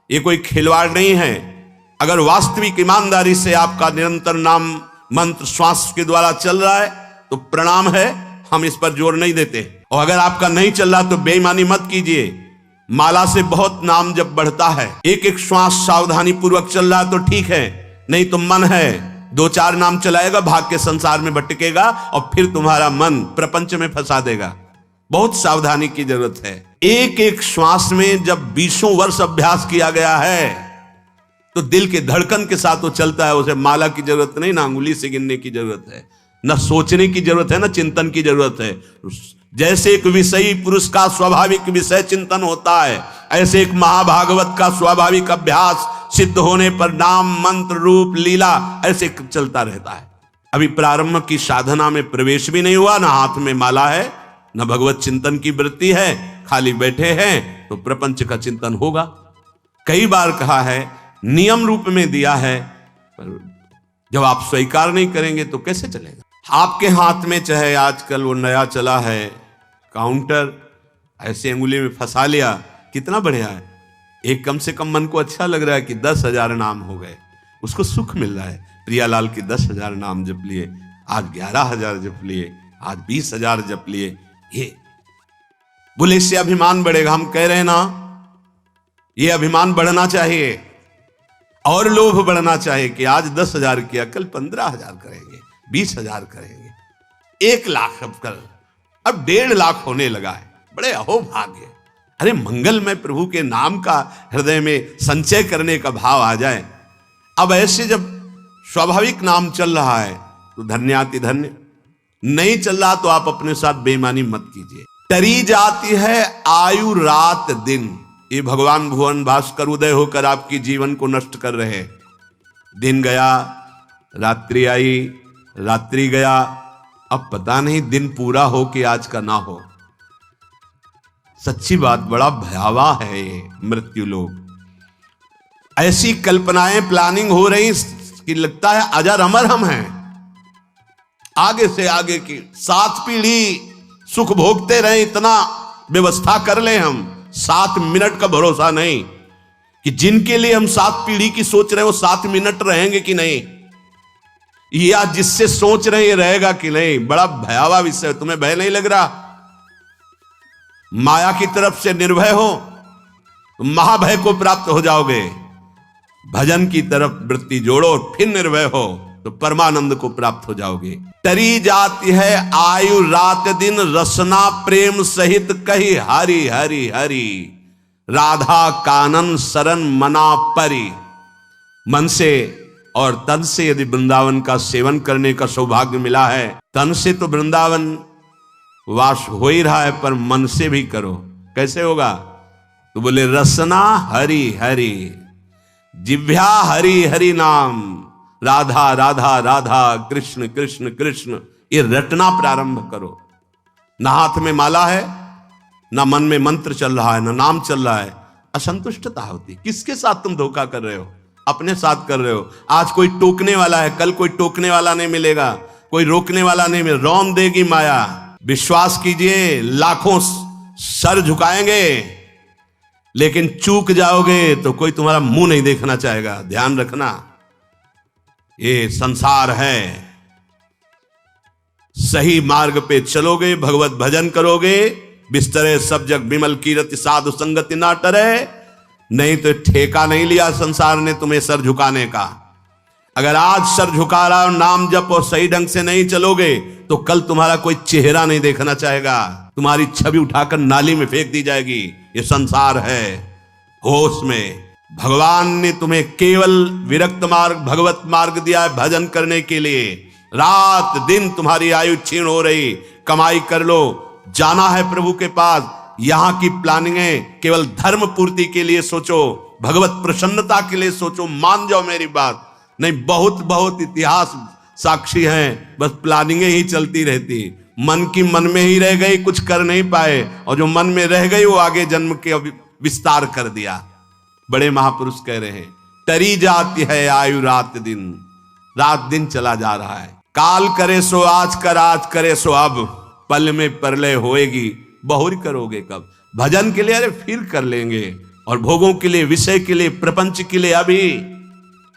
ये कोई खिलवाड़ नहीं है। अगर वास्तविक ईमानदारी से आपका निरंतर नाम मंत्र श्वास के द्वारा चल रहा है तो प्रणाम है, हम इस पर जोर नहीं देते। और अगर आपका नहीं चल रहा तो बेईमानी मत कीजिए। माला से बहुत नाम जब बढ़ता है, एक एक श्वास सावधानी पूर्वक चल रहा तो ठीक है, नहीं तो मन है 2-4 नाम चलाएगा, भाग के संसार में भटकेगा और फिर तुम्हारा मन प्रपंच में फंसा देगा। बहुत सावधानी की जरूरत है। एक एक श्वास में जब 20 वर्ष अभ्यास किया गया है तो दिल के धड़कन के साथ वो चलता है। उसे माला की जरूरत नहीं, ना अंगुली से गिनने की जरूरत है, न सोचने की जरूरत है, न चिंतन की जरूरत है। जैसे एक विषयी पुरुष का स्वाभाविक विषय चिंतन होता है, ऐसे एक महाभागवत का स्वाभाविक अभ्यास सिद्ध होने पर नाम मंत्र रूप लीला ऐसे चलता रहता है। अभी प्रारंभ की साधना में प्रवेश भी नहीं हुआ, ना हाथ में माला है, न भगवत चिंतन की वृत्ति है, खाली बैठे हैं तो प्रपंच का चिंतन होगा। कई बार कहा है, नियम रूप में दिया है, पर जब आप स्वीकार नहीं करेंगे तो कैसे चलेगा। आपके हाथ में चाहे आजकल वो नया चला है काउंटर, ऐसे अंगुली में फंसा लिया, कितना बढ़िया है। एक कम से कम मन को अच्छा लग रहा है कि 10,000 नाम हो गए, उसको सुख मिल रहा है। प्रियालाल के 10,000 नाम जप लिए, आज 11,000 जप लिए, आज 20,000 जप लिए। ये बोले इससे अभिमान बढ़ेगा। हम कह रहे हैं ना, ये अभिमान बढ़ना चाहिए और लोभ बढ़ना चाहिए कि आज 10,000 किया, कल 15,000 करेंगे, 20,000 करेंगे, 1,00,000 अब कल, अब 1.5 होने लगा है। बड़े अहोभाग्य। अरे मंगल में प्रभु के नाम का हृदय में संचय करने का भाव आ जाए। अब ऐसे जब स्वाभाविक नाम चल रहा है तो धन्याति धन्य, नहीं चल रहा तो आप अपने साथ बेईमानी मत कीजिए। टरी जाती है आयु रात दिन, ये भगवान भुवन भास्कर उदय होकर आपकी जीवन को नष्ट कर रहे हैं। दिन गया, रात्रि आई, रात्रि गया, अब पता नहीं दिन पूरा हो कि आज का ना हो। सच्ची बात, बड़ा भयावह है ये मृत्यु लोग। ऐसी कल्पनाएं प्लानिंग हो रही कि लगता है अजर अमर हम हैं। आगे से आगे की 7 पीढ़ी सुख भोगते रहे, इतना व्यवस्था कर ले हम। 7 मिनट का भरोसा नहीं कि जिनके लिए हम 7 पीढ़ी की सोच रहे हैं वो 7 मिनट रहेंगे कि नहीं, या जिससे सोच रहे हैं रहेगा कि नहीं। बड़ा भयावह विषय। तुम्हें भय नहीं लग रहा? माया की तरफ से निर्भय हो तो महाभय को प्राप्त हो जाओगे। भजन की तरफ वृत्ति जोड़ो, फिर निर्भय हो तो परमानंद को प्राप्त हो जाओगे। टरी जाती है आयु रात दिन, रसना प्रेम सहित कही हरि हरि हरि, राधा कानन शरण मना परी। मन से और तन से यदि वृंदावन का सेवन करने का सौभाग्य मिला है, तन से तो वृंदावन वास हो ही रहा है, पर मन से भी करो। कैसे होगा? तो बोले रसना हरि हरि, जिह्वा हरि हरि नाम, राधा राधा राधा, कृष्ण कृष्ण कृष्ण, ये रटना प्रारंभ करो। ना हाथ में माला है, ना मन में मंत्र चल रहा है, ना नाम चल रहा है, असंतुष्टता होती। किसके साथ तुम धोखा कर रहे हो? अपने साथ कर रहे हो। आज कोई टोकने वाला है, कल कोई टोकने वाला नहीं मिलेगा, कोई रोकने वाला नहीं मिलेगा। रौन देगी माया। विश्वास कीजिए, लाखों सर झुकाएंगे, लेकिन चूक जाओगे तो कोई तुम्हारा मुंह नहीं देखना चाहेगा। ध्यान रखना, ये संसार है। सही मार्ग पे चलोगे, भगवत भजन करोगे, बिस्तरे सब जग विमल कीरति, साधु संगति ना टरे। नहीं तो ठेका नहीं लिया संसार ने तुम्हें सर झुकाने का। अगर आज सर झुका रहा हो, नाम जप और सही ढंग से नहीं चलोगे तो कल तुम्हारा कोई चेहरा नहीं देखना चाहेगा, तुम्हारी छवि उठाकर नाली में फेंक दी जाएगी। ये संसार है। होश में। भगवान ने तुम्हें केवल विरक्त मार्ग, भगवत मार्ग दिया है भजन करने के लिए। रात दिन तुम्हारी आयु क्षीण हो रही, कमाई कर लो, जाना है प्रभु के पास। यहां की प्लानिंगें केवल धर्म पूर्ति के लिए सोचो, भगवत प्रसन्नता के लिए सोचो। मान जाओ मेरी बात। नहीं, बहुत बहुत इतिहास साक्षी हैं, बस प्लानिंगें ही चलती रहती। मन की मन में ही रह गई, कुछ कर नहीं पाए, और जो मन में रह गई वो आगे जन्म के विस्तार कर दिया। बड़े महापुरुष कह रहे हैं, टरी जाती है आयु रात दिन, रात दिन चला जा रहा है। काल करे सो आज कर, आज करे सो अब, पल में प्रलय होएगी, बहुरी करोगे कब। भजन के लिए अरे फिर कर लेंगे, और भोगों के लिए, विषय के लिए, प्रपंच के लिए अभी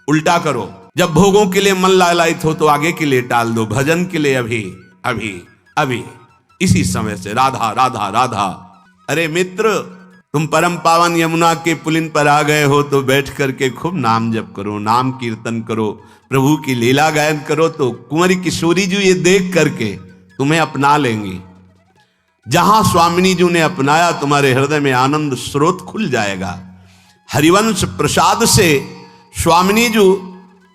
उल्टा करो। जब भोगों के लिए मन लालायित हो तो आगे के लिए टाल दो, भजन के लिए अभी अभी अभी इसी समय से राधा राधा राधा। अरे मित्र, तुम परम पावन यमुना के पुलिन पर आ गए हो तो बैठ करके खूब नाम जप करो, नाम कीर्तन करो, प्रभु की लीला गायन करो, तो कुंवरी किशोरी जी ये देख करके तुम्हें अपना लेंगी। जहां स्वामिनी जी ने अपनाया तुम्हारे हृदय में आनंद स्रोत खुल जाएगा। हरिवंश प्रसाद से स्वामिनी जी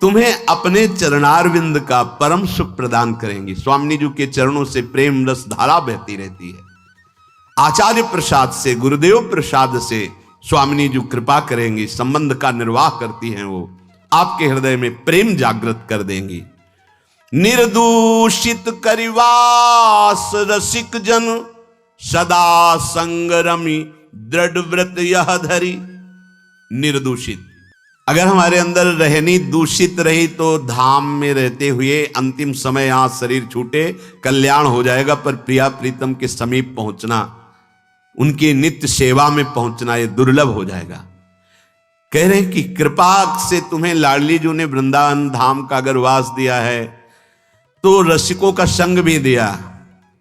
तुम्हें अपने चरणारविंद का परम सुख प्रदान करेंगी। स्वामिनी जी के चरणों से प्रेम रस धारा बहती रहती है। आचार्य प्रसाद से, गुरुदेव प्रसाद से स्वामिनी जी कृपा करेंगी, संबंध का निर्वाह करती हैं। वो आपके हृदय में प्रेम जागृत कर देंगी। निर्दूषित करिवास रसिक जन सदा संगरमी दृढ़ व्रत यह धरी। निर्दूषित, अगर हमारे अंदर रहनी दूषित रही तो धाम में रहते हुए अंतिम समय यहां शरीर छूटे कल्याण हो जाएगा, पर प्रिया प्रीतम के समीप पहुंचना, उनकी नित्य सेवा में पहुंचना ये दुर्लभ हो जाएगा। कह रहे हैं कि कृपा से तुम्हें लाडली जी ने वृंदावन धाम का अगर वास दिया है तो रसिकों का संग भी दिया,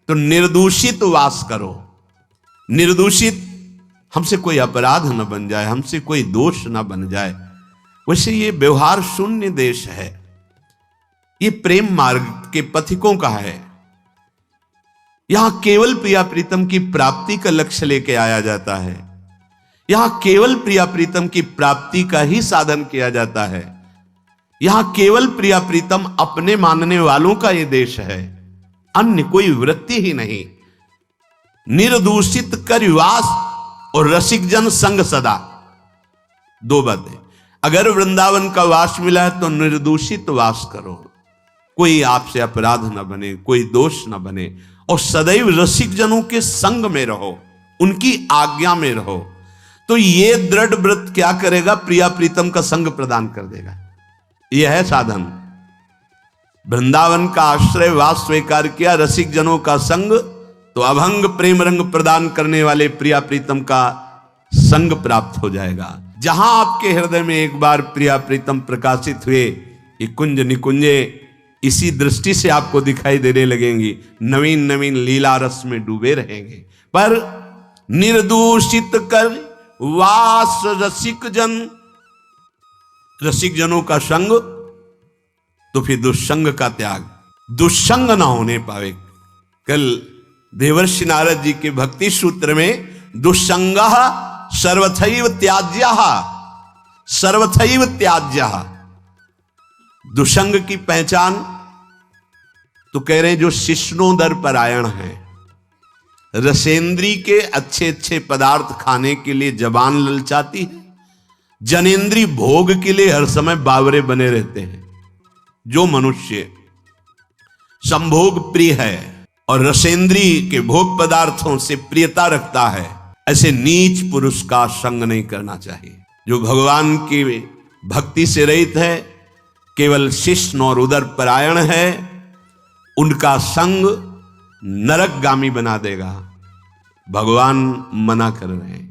तो निर्दूषित वास करो। निर्दूषित, हमसे कोई अपराध न बन जाए, हमसे कोई दोष न बन जाए। वैसे ये व्यवहार शून्य देश है, ये प्रेम मार्ग के पथिकों का है। यहां केवल प्रिया प्रीतम की प्राप्ति का लक्ष्य लेके आया जाता है। यहां केवल प्रिया प्रीतम की प्राप्ति का ही साधन किया जाता है। यहां केवल प्रिया प्रीतम अपने मानने वालों का ये देश है, अन्य कोई वृत्ति ही नहीं। निर्दूषित करिवास और रसिक जन संग सदा, दो बातें। अगर वृंदावन का वास मिला है तो निर्दूषित वास करो, कोई आपसे अपराध न बने, कोई दोष न बने, और सदैव रसिक जनों के संग में रहो, उनकी आज्ञा में रहो। तो ये दृढ़ व्रत क्या करेगा? प्रिया प्रीतम का संग प्रदान कर देगा। यह है साधन। वृंदावन का आश्रय वास स्वीकार किया, रसिक जनों का संग, तो अभंग प्रेम रंग प्रदान करने वाले प्रिया प्रीतम का संग प्राप्त हो जाएगा। जहां आपके हृदय में एक बार प्रिया प्रीतम प्रकाशित हुए, ये कुंज निकुंजे इसी दृष्टि से आपको दिखाई देने लगेंगी, नवीन नवीन लीला रस में डूबे रहेंगे। पर निर्दूषित कर वास रसिक जन, रसिक जनों का संग, तो फिर दुष्संग का त्याग, दुष्संग ना होने पावे। कल देवर्षि नारद जी के भक्ति सूत्र में दुष्संगः सर्वथैव त्याज्यः, सर्वथैव त्याज्यः, दुष्संग की पहचान तो कह रहे हैं जो शिष्णोदर परायण है, रसेंद्री के अच्छे अच्छे पदार्थ खाने के लिए जबान ललचाती है, जनेंद्री भोग के लिए हर समय बावरे बने रहते हैं। जो मनुष्य संभोग प्रिय है और रसेंद्री के भोग पदार्थों से प्रियता रखता है, ऐसे नीच पुरुष का संग नहीं करना चाहिए। जो भगवान की भक्ति से रहित है, केवल शिष्ण और उदर परायण है, उनका संग नरकगामी बना देगा। भगवान मना कर रहे हैं।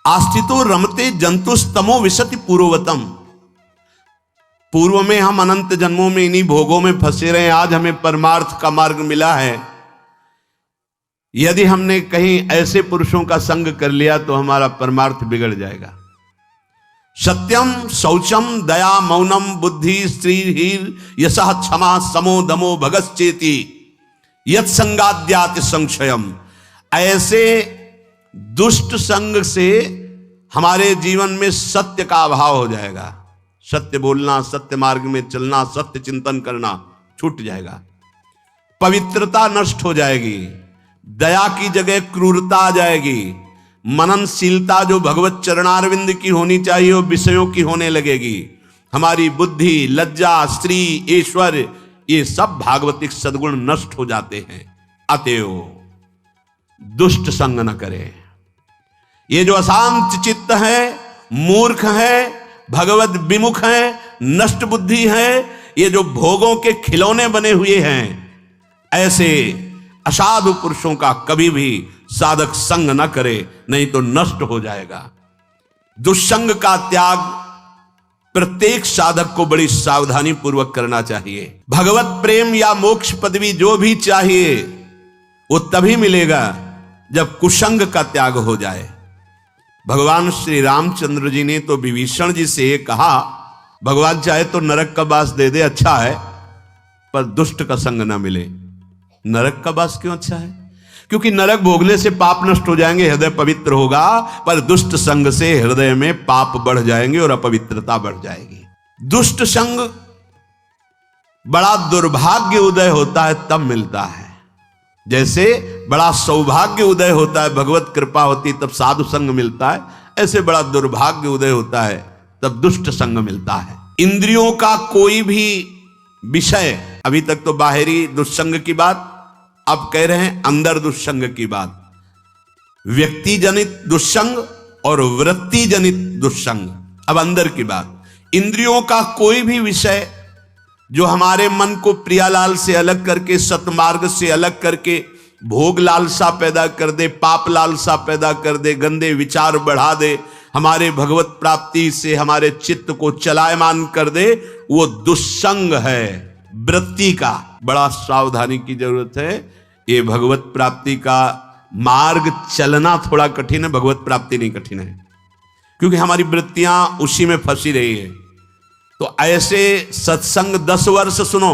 आस्थितो रमते जंतुस्तमो विशति पूर्ववतम। पूर्व में हम अनंत जन्मों में इन्हीं भोगों में फंसे रहे, आज हमें परमार्थ का मार्ग मिला है। यदि हमने कहीं ऐसे पुरुषों का संग कर लिया तो हमारा परमार्थ बिगड़ जाएगा। सत्यम शौचम दया मौनम बुद्धि स्त्रीहीर यशः क्षमा समो दमो भगश्चेति यत् संगाद्याति संशयम। ऐसे दुष्ट संग से हमारे जीवन में सत्य का अभाव हो जाएगा। सत्य बोलना, सत्य मार्ग में चलना, सत्य चिंतन करना छूट जाएगा। पवित्रता नष्ट हो जाएगी, दया की जगह क्रूरता आ जाएगी, मननशीलता जो भगवत चरणारविंद की होनी चाहिए वो विषयों की होने लगेगी। हमारी बुद्धि, लज्जा, स्त्री, ईश्वर, ये सब भागवतिक सद्गुण नष्ट हो जाते हैं। अतएव दुष्ट संग न करें। ये जो अशांत चित्त है, मूर्ख है, भगवत विमुख है, नष्ट बुद्धि है, ये जो भोगों के खिलौने बने हुए हैं, ऐसे असाधु पुरुषों का कभी भी साधक संग न करे, नहीं तो नष्ट हो जाएगा। दुष्संग का त्याग प्रत्येक साधक को बड़ी सावधानी पूर्वक करना चाहिए। भगवत प्रेम या मोक्ष पदवी जो भी चाहिए वो तभी मिलेगा जब कुसंग का त्याग हो जाए। भगवान श्री रामचंद्र जी ने तो विभीषण जी से ये कहा, भगवान चाहे तो नरक का वास दे दे, अच्छा है, पर दुष्ट का संग ना मिले। नरक का वास क्यों अच्छा है? क्योंकि नरक भोगने से पाप नष्ट हो जाएंगे, हृदय पवित्र होगा, पर दुष्ट संग से हृदय में पाप बढ़ जाएंगे और अपवित्रता बढ़ जाएगी। दुष्ट संग बड़ा दुर्भाग्य उदय होता है तब मिलता है, जैसे बड़ा सौभाग्य उदय होता है, भगवत कृपा होती तब साधु संग मिलता है, ऐसे बड़ा दुर्भाग्य उदय होता है तब दुष्ट संग मिलता है। इंद्रियों का कोई भी विषय, अभी तक तो बाहरी दुष्संग की बात, अब कह रहे हैं अंदर दुष्संग की बात। व्यक्ति जनित दुष्संग और वृत्ति जनित दुष्संग, अब अंदर की बात। इंद्रियों का कोई भी विषय जो हमारे मन को प्रियालाल से अलग करके, सतमार्ग से अलग करके भोग लालसा पैदा कर दे, पाप लालसा पैदा कर दे, गंदे विचार बढ़ा दे, हमारे भगवत प्राप्ति से हमारे चित्त को चलायमान कर दे, वो दुष्संग है। वृत्ति का बड़ा सावधानी की जरूरत है। ये भगवत प्राप्ति का मार्ग चलना थोड़ा कठिन है, भगवत प्राप्ति नहीं कठिन है, क्योंकि हमारी वृत्तियां उसी में फंसी रही है। तो ऐसे सत्संग 10 वर्ष सुनो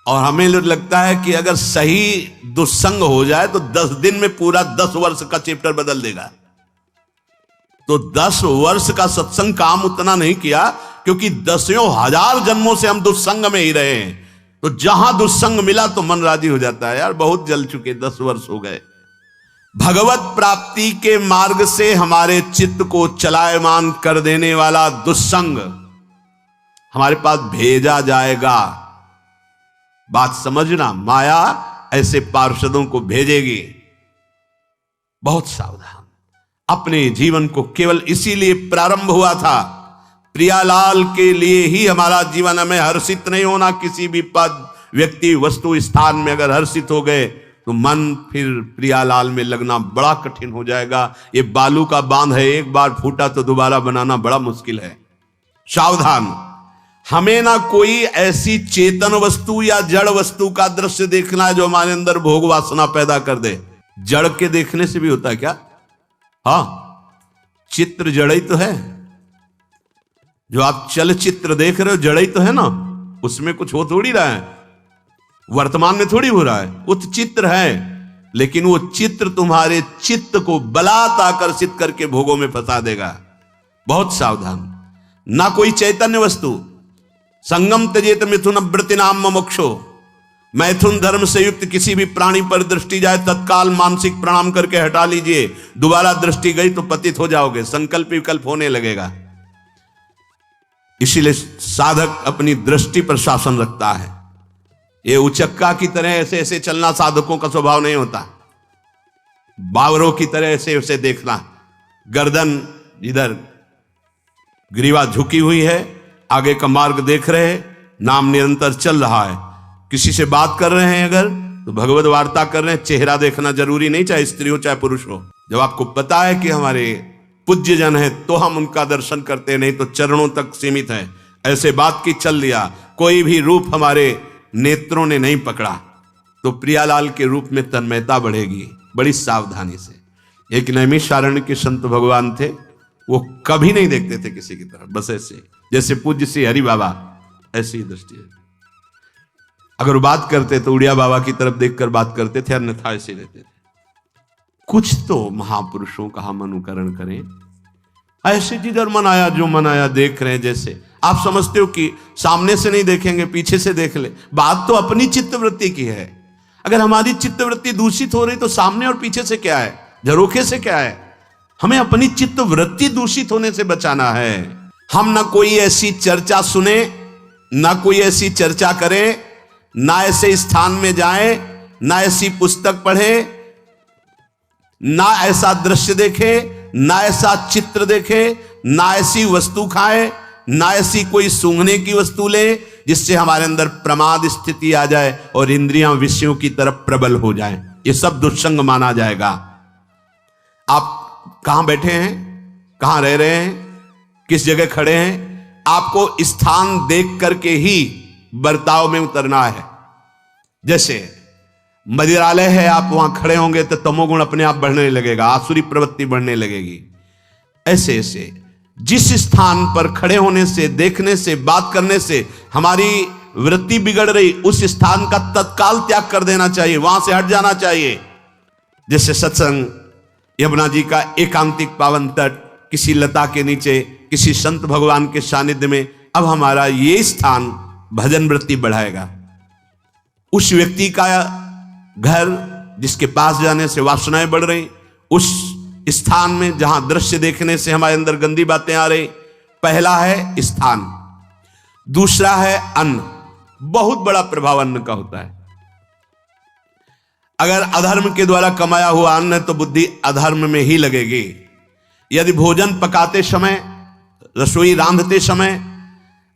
और हमें लगता है कि अगर सही दुस्संग हो जाए तो 10 दिन में पूरा 10 वर्ष का चैप्टर बदल देगा। तो 10 वर्ष का सत्संग काम उतना नहीं किया, क्योंकि 10,000 जन्मों से हम दुस्संग में ही रहे हैं। तो जहां दुस्संग मिला तो मन राजी हो जाता है, यार बहुत जल चुके, 10 वर्ष हो गए। भगवत प्राप्ति के मार्ग से हमारे चित्त को चलायमान कर देने वाला दुस्संग हमारे पास भेजा जाएगा। बात समझना, माया ऐसे पार्षदों को भेजेगी। बहुत सावधान। अपने जीवन को केवल इसीलिए प्रारंभ हुआ था, प्रियालाल के लिए ही हमारा जीवन। हमें हर्षित नहीं होना किसी भी पद, व्यक्ति, वस्तु, स्थान में। अगर हर्षित हो गए तो मन फिर प्रियालाल में लगना बड़ा कठिन हो जाएगा। ये बालू का बांध है, एक बार फूटा तो दोबारा बनाना बड़ा मुश्किल है। सावधान। हमें ना कोई ऐसी चेतन वस्तु या जड़ वस्तु का दृश्य देखना है जो हमारे अंदर भोग वासना पैदा कर दे। जड़ के देखने से भी होता है क्या? हाँ, चित्र जड़ ही तो है। जो आप चलचित्र देख रहे हो जड़ ही तो है ना, उसमें कुछ हो थोड़ी रहा है, वर्तमान में थोड़ी हो रहा है, वो तो चित्र है। लेकिन वो चित्र तुम्हारे चित्त को बलात् आकर्षित करके भोगों में फंसा देगा। बहुत सावधान। ना कोई चैतन्य वस्तु। संगम त्यजेत मिथुन वृत्ति नाम मोक्षो। मैथुन धर्म से युक्त किसी भी प्राणी पर दृष्टि जाए तत्काल मानसिक प्रणाम करके हटा लीजिए। दोबारा दृष्टि गई तो पतित हो जाओगे, संकल्प विकल्प होने लगेगा। इसीलिए साधक अपनी दृष्टि पर शासन रखता है। ये उचक्का की तरह ऐसे ऐसे चलना साधकों का स्वभाव नहीं होता। बावरों की तरह ऐसे ऐसे देखना, गर्दन इधर, ग्रीवा झुकी हुई है, आगे का मार्ग देख रहे हैं, नाम निरंतर चल रहा है। किसी से बात कर रहे हैं अगर तो भगवत वार्ता कर रहे हैं, चेहरा देखना जरूरी नहीं, चाहे स्त्री हो चाहे पुरुष हो। जब आपको पता है कि हमारे पूज्य जन है तो हम उनका दर्शन करते हैं, नहीं तो चरणों तक सीमित है। ऐसे बात की चल लिया, कोई भी रूप हमारे नेत्रों ने नहीं पकड़ा तो प्रियालाल के रूप में तन्मयता बढ़ेगी। बड़ी सावधानी से। एक नैमिषारण्य के संत भगवान थे, वो कभी नहीं देखते थे किसी की तरफ, बस ऐसे जैसे पूज्य श्री हरि बाबा, ऐसी दृष्टि है। अगर बात करते तो उड़िया बाबा की तरफ देखकर बात करते थे, अन्यथा ऐसे रहते थे। कुछ तो महापुरुषों का हम अनुकरण करें। ऐसे जिधर मन आया जो मन आया देख रहे हैं। जैसे आप समझते हो कि सामने से नहीं देखेंगे, पीछे से देख ले। बात तो अपनी चित्तवृत्ति की है। अगर हमारी चित्तवृत्ति दूषित हो रही तो सामने और पीछे से क्या है, झरोखे से क्या है? हमें अपनी चित्तवृत्ति दूषित होने से बचाना है। हम ना कोई ऐसी चर्चा सुने, ना कोई ऐसी चर्चा करें, ना ऐसे स्थान में जाएं, ना ऐसी पुस्तक पढ़े, ना ऐसा दृश्य देखे, ना ऐसा चित्र देखे, ना ऐसी वस्तु खाए, ना ऐसी कोई सूंघने की वस्तु ले जिससे हमारे अंदर प्रमाद स्थिति आ जाए और इंद्रियां विषयों की तरफ प्रबल हो जाएं। ये सब दुष्संग माना जाएगा। आप कहां बैठे हैं, कहां रह रहे हैं, किस जगह खड़े हैं, आपको स्थान देख करके ही बर्ताव में उतरना है। जैसे मदिरालय है, आप वहां खड़े होंगे तो तमोगुण अपने आप बढ़ने लगेगा, आसुरी प्रवृत्ति बढ़ने लगेगी। ऐसे ऐसे जिस स्थान पर खड़े होने से, देखने से, बात करने से हमारी वृत्ति बिगड़ रही, उस स्थान का तत्काल त्याग कर देना चाहिए, वहां से हट जाना चाहिए। जैसे सत्संग, यमुना जी का एकांतिक पावन तट, किसी लता के नीचे, किसी संत भगवान के सानिध्य में, अब हमारा ये स्थान भजन वृत्ति बढ़ाएगा। उस व्यक्ति का घर जिसके पास जाने से वासनाएं बढ़ रही, उस स्थान में जहां दृश्य देखने से हमारे अंदर गंदी बातें आ रही, पहला है स्थान, दूसरा है अन्न। बहुत बड़ा प्रभाव अन्न का होता है। अगर अधर्म के द्वारा कमाया हुआ अन्न है तो बुद्धि अधर्म में ही लगेगी। यदि भोजन पकाते समय, रसोई रांधते समय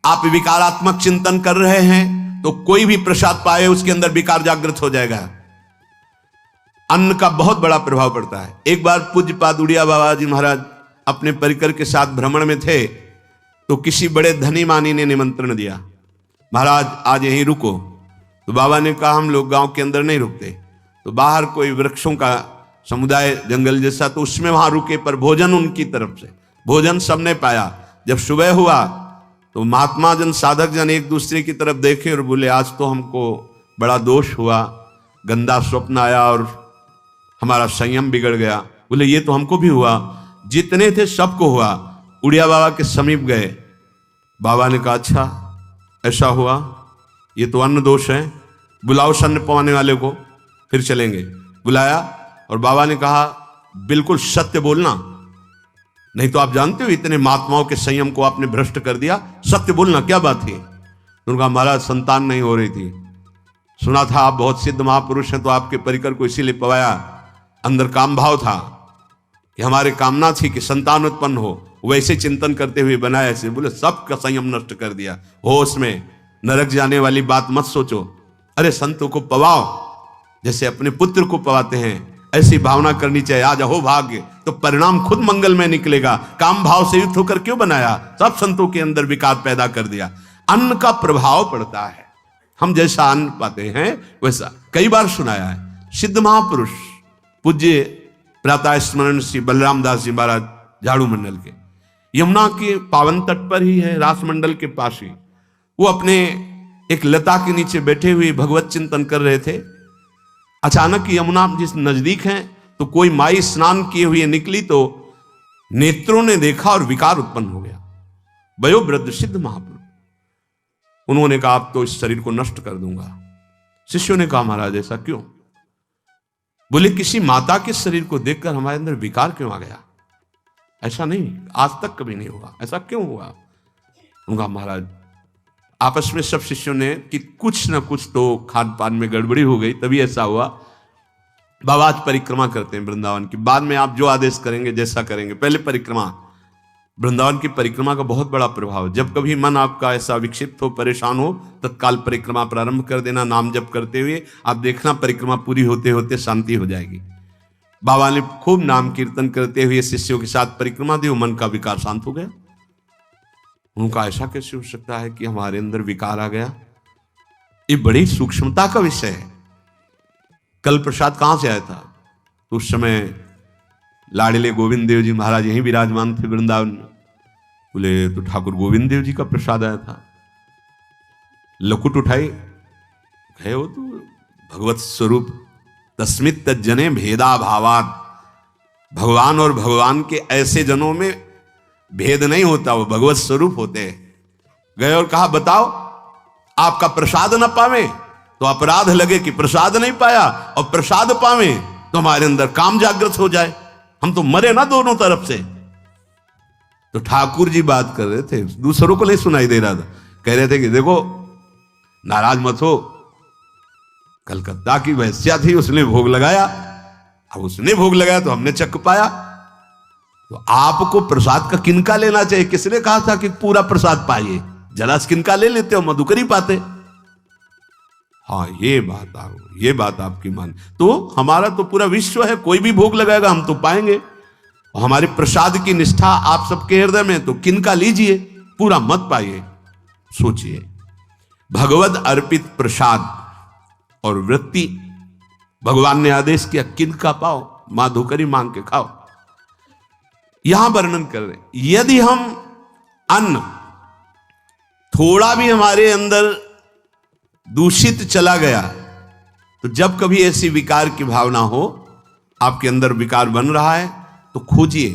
आप विकारात्मक चिंतन कर रहे हैं तो कोई भी प्रसाद पाए उसके अंदर विकार जागृत हो जाएगा। अन्न का बहुत बड़ा प्रभाव पड़ता है। एक बार पूज्य पाद उड़िया बाबा जी महाराज अपने परिकर के साथ भ्रमण में थे तो किसी बड़े धनी मानी ने निमंत्रण दिया, महाराज आज यहीं रुको। तो बाबा ने कहा हम लोग गांव के अंदर नहीं रुकते, तो बाहर कोई वृक्षों का समुदाय जंगल जैसा, तो उसमें वहां रुके, पर भोजन उनकी तरफ से, भोजन सबने पाया। जब सुबह हुआ तो महात्मा जन, साधक जन एक दूसरे की तरफ देखे और बोले आज तो हमको बड़ा दोष हुआ, गंदा स्वप्न आया और हमारा संयम बिगड़ गया। बोले ये तो हमको भी हुआ, जितने थे सबको हुआ। उड़िया बाबा के समीप गए, बाबा ने कहा अच्छा ऐसा हुआ, ये तो अन्न दोष है, बुलाओ अन्न पवाने वाले को, फिर चलेंगे। बुलाया और बाबा ने कहा बिल्कुल सत्य बोलना, नहीं तो आप जानते हो इतने महात्माओं के संयम को आपने भ्रष्ट कर दिया, सत्य बोलना क्या बात है। उनका महाराज संतान नहीं हो रही थी, सुना था आप बहुत सिद्ध महापुरुष हैं तो आपके परिकर को इसीलिए पवाया, अंदर काम भाव था कि हमारे कामना थी कि संतान उत्पन्न हो, वैसे चिंतन करते हुए बनाया ऐसे। बोले सबका संयम नष्ट कर दिया, होश में, नरक जाने वाली बात मत सोचो। अरे संतों को पवाओ जैसे अपने पुत्र को पवाते हैं, ऐसी भावना करनी चाहिए। आज हो भाग्य तो परिणाम खुद मंगल में निकलेगा। काम भाव से युक्त होकर क्यों बनाया, सब संतों के अंदर विकार पैदा कर दिया। अन्न का प्रभाव पड़ता है, हम जैसा अन्न पाते हैं वैसा। कई बार सुनाया है, सिद्ध महापुरुष पूज्य प्रातः स्मरण श्री बलराम दास जी महाराज झाड़ू मंडल के, यमुना के पावन तट पर ही है, रासमंडल के पास ही, वो अपने एक लता के नीचे बैठे हुए भगवत चिंतन कर रहे थे। अचानक यमुना जिस नजदीक है तो कोई माई स्नान किए हुए निकली तो नेत्रों ने देखा और विकार उत्पन्न हो गया। वयोवृद्ध सिद्ध महापुरुष, उन्होंने कहा आप तो इस शरीर को नष्ट कर दूंगा। शिष्यों ने कहा महाराज ऐसा क्यों? बोले किसी माता के शरीर को देखकर हमारे अंदर विकार क्यों आ गया? ऐसा नहीं, आज तक कभी नहीं हुआ, ऐसा क्यों हुआ? उनका महाराज आपस में सब शिष्यों ने कि कुछ ना कुछ तो खान पान में गड़बड़ी हो गई तभी ऐसा हुआ। बाबा आज परिक्रमा करते हैं वृंदावन की, बाद में आप जो आदेश करेंगे जैसा करेंगे, पहले परिक्रमा। वृंदावन की परिक्रमा का बहुत बड़ा प्रभाव, जब कभी मन आपका ऐसा विक्षिप्त हो, परेशान हो, तत्काल परिक्रमा प्रारंभ कर देना, नाम जप करते हुए। आप देखना परिक्रमा पूरी होते होते शांति हो जाएगी। बाबा ने खूब नाम कीर्तन करते हुए शिष्यों के साथ परिक्रमा दी, मन का विकार शांत हो गया। उनका ऐसा कैसे हो सकता है कि हमारे अंदर विकार आ गया? ये बड़ी सूक्ष्मता का विषय है। कल प्रसाद कहां से आया था? तो उस समय लाडले गोविंद देव जी महाराज यहीं विराजमान थे वृंदावन में। बोले तो ठाकुर गोविंद देव जी का प्रसाद आया था। लकुट उठाई, गए वो तो भगवत स्वरूप तस्मित तज्जने भेदा भावात, भगवान और भगवान के ऐसे जनों में भेद नहीं होता, वो भगवत स्वरूप होते हैं। गए और कहा बताओ आपका प्रसाद न पावे तो अपराध लगे कि प्रसाद नहीं पाया, और प्रसाद पावे तो हमारे अंदर काम जागृत हो जाए, हम तो मरे ना दोनों तरफ से। तो ठाकुर जी बात कर रहे थे, दूसरों को नहीं सुनाई दे रहा था। कह रहे थे कि देखो नाराज मत हो, कलकत्ता की वैश्या थी, उसने भोग लगाया, अब उसने भोग लगाया तो हमने चख पाया, तो आपको प्रसाद का किनका लेना चाहिए? किसने कहा था कि पूरा प्रसाद पाइए? जरा किनका ले लेते हो, मधुकरी पाते। हाँ ये बात आपकी मान, तो हमारा तो पूरा विश्व है, कोई भी भोग लगाएगा हम तो पाएंगे। और हमारे प्रसाद की निष्ठा आप सबके हृदय में, तो किनका लीजिए, पूरा मत पाइए। सोचिए, भगवद अर्पित प्रसाद और वृत्ति, भगवान ने आदेश किया किनका पाओ, मां धोकरी मांग के खाओ। यहां वर्णन कर रहे, यदि हम अन्न थोड़ा भी हमारे अंदर दूषित चला गया, तो जब कभी ऐसी विकार की भावना हो, आपके अंदर विकार बन रहा है, तो खोजिए।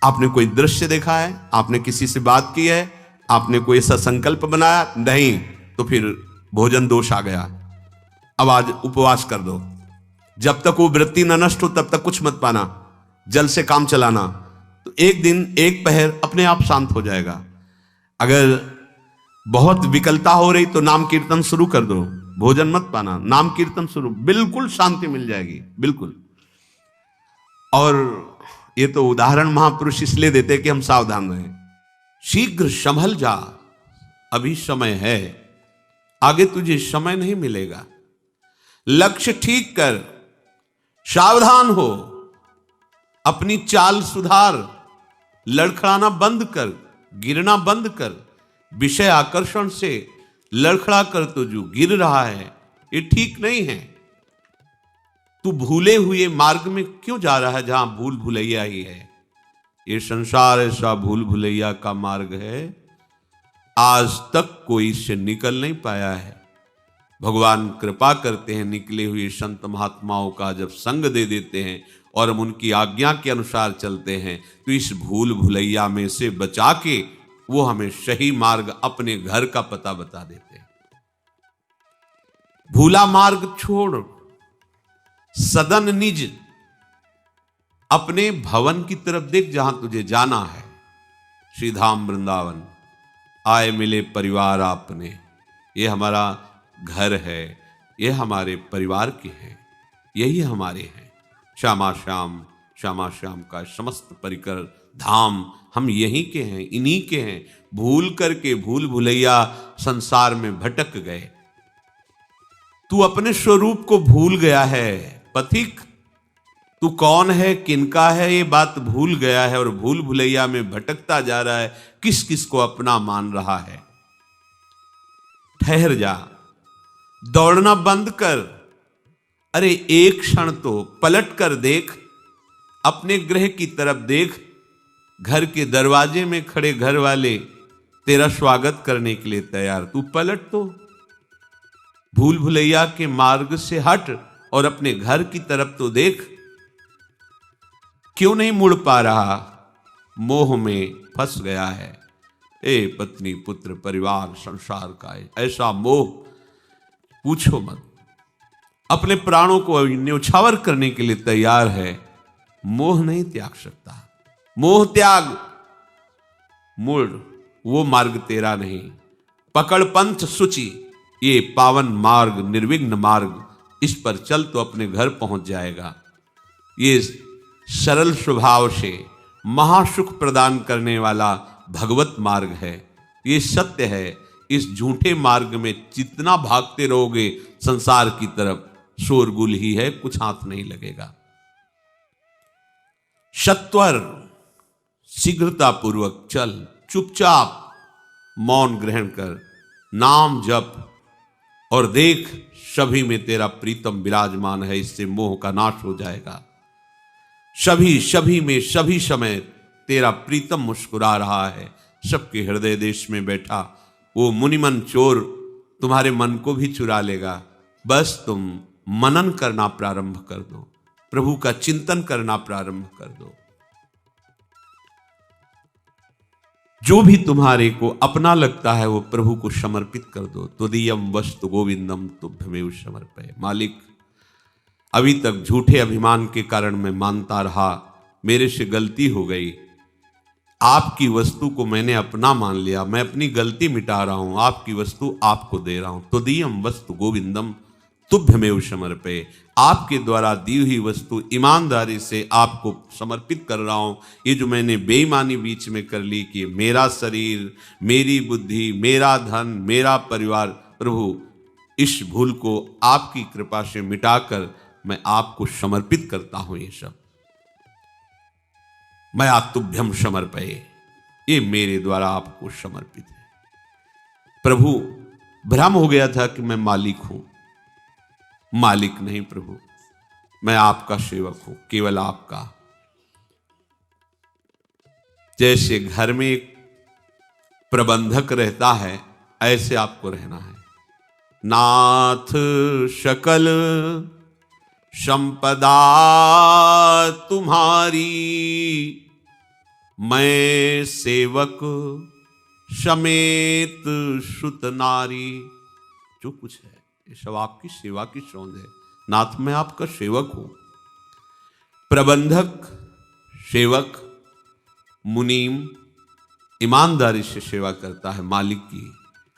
आपने कोई दृश्य देखा है, आपने किसी से बात की है, आपने कोई ऐसा संकल्प बनाया, नहीं, तो फिर भोजन दोष आ गया। अब आज उपवास कर दो, जब तक वो वृत्ति न नष्ट हो तब तक कुछ मत पाना, जल से काम चलाना, तो एक दिन एक पहर अपने आप शांत हो जाएगा। अगर बहुत विकलता हो रही तो नाम कीर्तन शुरू कर दो, भोजन मत पाना, नाम कीर्तन शुरू, बिल्कुल शांति मिल जाएगी, बिल्कुल। और ये तो उदाहरण महापुरुष इसलिए देते कि हम सावधान रहें। शीघ्र संभल जा, अभी समय है, आगे तुझे समय नहीं मिलेगा। लक्ष्य ठीक कर, सावधान हो, अपनी चाल सुधार, लड़खड़ाना बंद कर, गिरना बंद कर, विषय आकर्षण से लड़खड़ा कर तो जो गिर रहा है ये ठीक नहीं है। तू भूले हुए मार्ग में क्यों जा रहा है जहां भूल भुलैया ही है। ये संसार ऐसा भूल भुलैया का मार्ग है, आज तक कोई इससे निकल नहीं पाया है। भगवान कृपा करते हैं, निकले हुए संत महात्माओं का जब संग दे देते हैं और हम उनकी आज्ञा के अनुसार चलते हैं, तो इस भूल भुलैया में से बचा के वो हमें सही मार्ग, अपने घर का पता बता देते हैं। भूला मार्ग छोड़, सदन निज, अपने भवन की तरफ देख जहां तुझे जाना है। श्री धाम वृंदावन आए मिले परिवार आपने, ये हमारा घर है, ये हमारे परिवार के हैं, यही हमारे हैं। श्यामा श्याम का समस्त परिकर धाम हम यहीं के हैं, इन्हीं के हैं। भूल करके भूल भुलैया संसार में भटक गए। तू अपने स्वरूप को भूल गया है पथिक, तू कौन है, किनका है, ये बात भूल गया है और भूल भुलैया में भटकता जा रहा है, किस किस को अपना मान रहा है। ठहर जा, दौड़ना बंद कर, अरे एक क्षण तो पलट कर देख, अपने गृह की तरफ देख। घर के दरवाजे में खड़े घर वाले तेरा स्वागत करने के लिए तैयार, तू पलट तो, भूल भुलैया के मार्ग से हट और अपने घर की तरफ तो देख। क्यों नहीं मुड़ पा रहा, मोह में फंस गया है। ए पत्नी पुत्र परिवार संसार का ऐसा मोह पूछो मत, अपने प्राणों को न्यौछावर करने के लिए तैयार है, मोह नहीं त्याग सकता। मोह त्याग, मुड़, वो मार्ग तेरा नहीं। पकड़ पंथ सुचि, ये पावन मार्ग, निर्विघ्न मार्ग, इस पर चल तो अपने घर पहुंच जाएगा। ये सरल स्वभाव से महासुख प्रदान करने वाला भगवत मार्ग है, ये सत्य है। इस झूठे मार्ग में जितना भागते रहोगे संसार की तरफ, शोरगुल ही है, कुछ हाथ नहीं लगेगा। सत्वर शीघ्रता पूर्वक चल, चुपचाप मौन ग्रहण कर, नाम जप और देख सभी में तेरा प्रीतम विराजमान है, इससे मोह का नाश हो जाएगा। सभी में सभी समय तेरा प्रीतम मुस्कुरा रहा है, सबके हृदय देश में बैठा वो मुनिमन चोर तुम्हारे मन को भी चुरा लेगा। बस तुम मनन करना प्रारंभ कर दो, प्रभु का चिंतन करना प्रारंभ कर दो। जो भी तुम्हारे को अपना लगता है वो प्रभु को समर्पित कर दो। तुदीयम वस्तु गोविंदम तुभ्यमेव समर्पये। मालिक, अभी तक झूठे अभिमान के कारण मैं मानता रहा, मेरे से गलती हो गई, आपकी वस्तु को मैंने अपना मान लिया, मैं अपनी गलती मिटा रहा हूं, आपकी वस्तु आपको दे रहा हूं। तुदीयम वस्तु गोविंदम तुभ्यमेव समर्पये। आपके द्वारा दी हुई वस्तु ईमानदारी से आपको समर्पित कर रहा हूं। ये जो मैंने बेईमानी बीच में कर ली कि मेरा शरीर, मेरी बुद्धि, मेरा धन, मेरा परिवार, प्रभु इस भूल को आपकी कृपा से मिटाकर मैं आपको समर्पित करता हूं। ये सब मैं तुभ्यम समर्पये, ये मेरे द्वारा आपको समर्पित है। प्रभु, भ्रम हो गया था कि मैं मालिक हूं। मालिक नहीं प्रभु, मैं आपका सेवक हूं, केवल आपका। जैसे घर में एक प्रबंधक रहता है, ऐसे आपको रहना है। नाथ सकल संपदा तुम्हारी, मैं सेवक समेत सुत नारी। जो कुछ है ये सब आपकी सेवा की सौंध है। नाथ, मैं आपका सेवक हूं। प्रबंधक, सेवक, मुनीम ईमानदारी से सेवा करता है मालिक की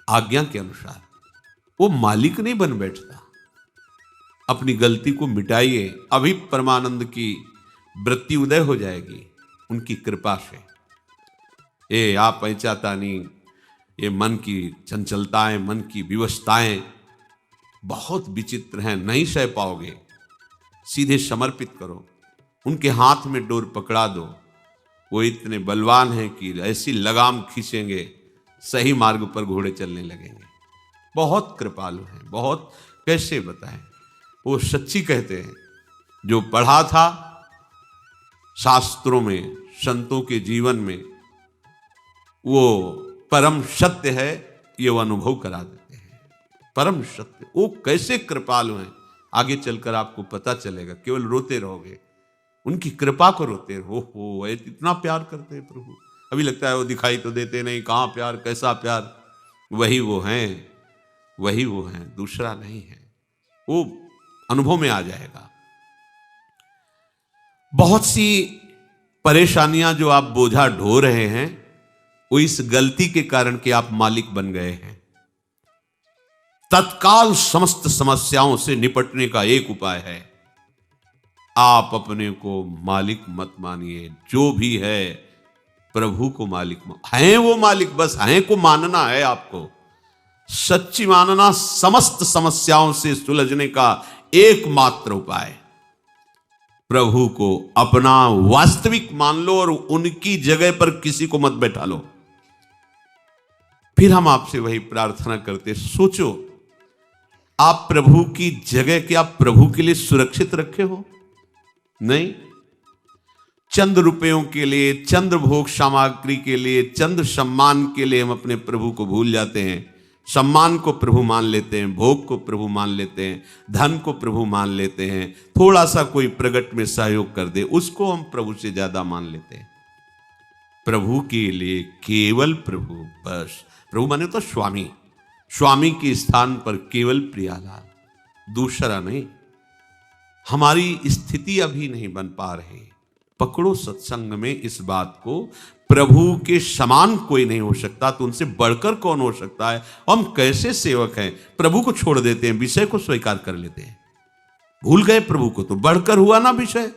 आज्ञा के अनुसार। वो मालिक नहीं बन बैठता। अपनी गलती को मिटाइए, अभी परमानंद की वृत्ति उदय हो जाएगी उनकी कृपा से। ये आप चाहता नहीं, ये मन की चंचलताएं, मन की विवशताएं बहुत विचित्र हैं, नहीं सह पाओगे। सीधे समर्पित करो, उनके हाथ में डोर पकड़ा दो। वो इतने बलवान हैं कि ऐसी लगाम खींचेंगे, सही मार्ग पर घोड़े चलने लगेंगे। बहुत कृपालु हैं, बहुत, कैसे बताएं। वो सच्ची कहते हैं, जो पढ़ा था शास्त्रों में, संतों के जीवन में, वो परम सत्य है, ये वो अनुभव करा देते हैं। परम सत्य, वो कैसे कृपालु हैं, आगे चलकर आपको पता चलेगा। केवल रोते रहोगे, उनकी कृपा को रोते हो इतना प्यार करते हैं प्रभु। अभी लगता है वो दिखाई तो देते नहीं, कहाँ प्यार, कैसा प्यार। वही वो हैं, वही वो हैं, दूसरा नहीं है। वो अनुभव में आ जाएगा। बहुत सी परेशानियां जो आप बोझा ढो रहे हैं, वो इस गलती के कारण कि आप मालिक बन गए हैं। तत्काल समस्त समस्याओं से निपटने का एक उपाय है, आप अपने को मालिक मत मानिए। जो भी है प्रभु को मालिक हैं, वो मालिक, बस हैं को मानना है आपको। सच्ची मानना समस्त समस्याओं से सुलझने का एकमात्र उपाय। प्रभु को अपना वास्तविक मान लो और उनकी जगह पर किसी को मत बैठा लो। फिर हम आपसे वही प्रार्थना करते, सोचो आप प्रभु की जगह क्या प्रभु के लिए सुरक्षित रखे हो? नहीं। चंद रुपयों के लिए, चंद भोग सामग्री के लिए, चंद सम्मान के लिए हम अपने प्रभु को भूल जाते हैं। सम्मान को प्रभु मान लेते हैं, भोग को प्रभु मान लेते हैं, धन को प्रभु मान लेते हैं। थोड़ा सा कोई प्रगट में सहयोग कर दे, उसको हम प्रभु से ज्यादा मान लेते हैं। प्रभु के लिए केवल प्रभु, बस। प्रभु माने तो स्वामी, स्वामी के स्थान पर केवल प्रियालाल, दूसरा नहीं। हमारी स्थिति अभी नहीं बन पा रही। पकड़ो सत्संग में इस बात को, प्रभु के समान कोई नहीं हो सकता, तो उनसे बढ़कर कौन हो सकता है? हम कैसे सेवक हैं, प्रभु को छोड़ देते हैं, विषय को स्वीकार कर लेते हैं। भूल गए प्रभु को तो बढ़कर हुआ ना विषय,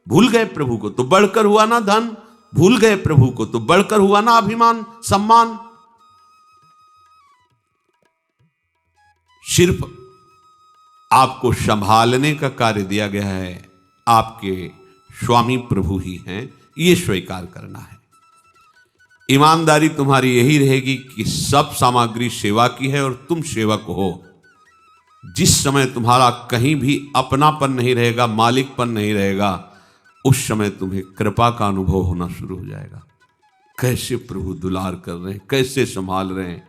भूल गए प्रभु को तो बढ़कर हुआ ना धन, भूल गए प्रभु को तो बढ़कर हुआ ना अभिमान, सम्मान। सिर्फ आपको संभालने का कार्य दिया गया है, आपके स्वामी प्रभु ही हैं, ये स्वीकार करना है। ईमानदारी तुम्हारी यही रहेगी कि सब सामग्री सेवा की है और तुम सेवक हो। जिस समय तुम्हारा कहीं भी अपनापन नहीं रहेगा, मालिकपन नहीं रहेगा, उस समय तुम्हें कृपा का अनुभव होना शुरू हो जाएगा। कैसे प्रभु दुलार कर रहे हैं, कैसे संभाल रहे हैं।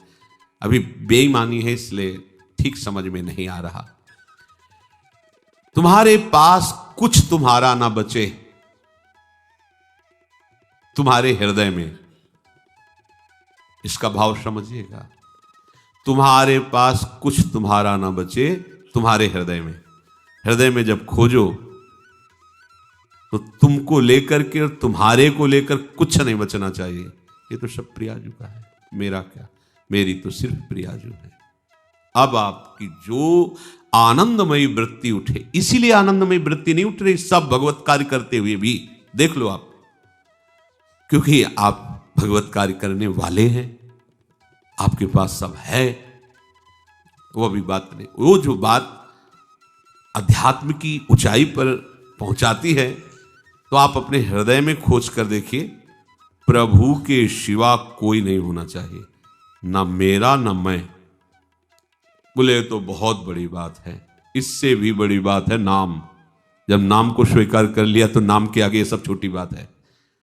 अभी बेईमानी है इसलिए ठीक समझ में नहीं आ रहा। तुम्हारे पास कुछ तुम्हारा ना बचे, तुम्हारे हृदय में, इसका भाव समझिएगा। तुम्हारे पास कुछ तुम्हारा ना बचे, तुम्हारे हृदय में। हृदय में जब खोजो तो तुमको लेकर के और तुम्हारे को लेकर कुछ नहीं बचना चाहिए। ये तो सब प्रियाजू का है, मेरा क्या, मेरी तो सिर्फ प्रियाजू है। अब आपकी जो आनंदमयी वृत्ति उठे, इसीलिए आनंदमयी वृत्ति नहीं उठ रही सब भगवत कार्य करते हुए भी, देख लो आप, क्योंकि आप भगवत कार्य करने वाले हैं, आपके पास सब है। वो भी बात नहीं। वो जो बात अध्यात्म की ऊंचाई पर पहुंचाती है, तो आप अपने हृदय में खोज कर देखिए, प्रभु के सिवा कोई नहीं होना चाहिए, ना मेरा ना मैं। बोले तो बहुत बड़ी बात है। इससे भी बड़ी बात है नाम। जब नाम को स्वीकार कर लिया तो नाम के आगे ये सब छोटी बात है।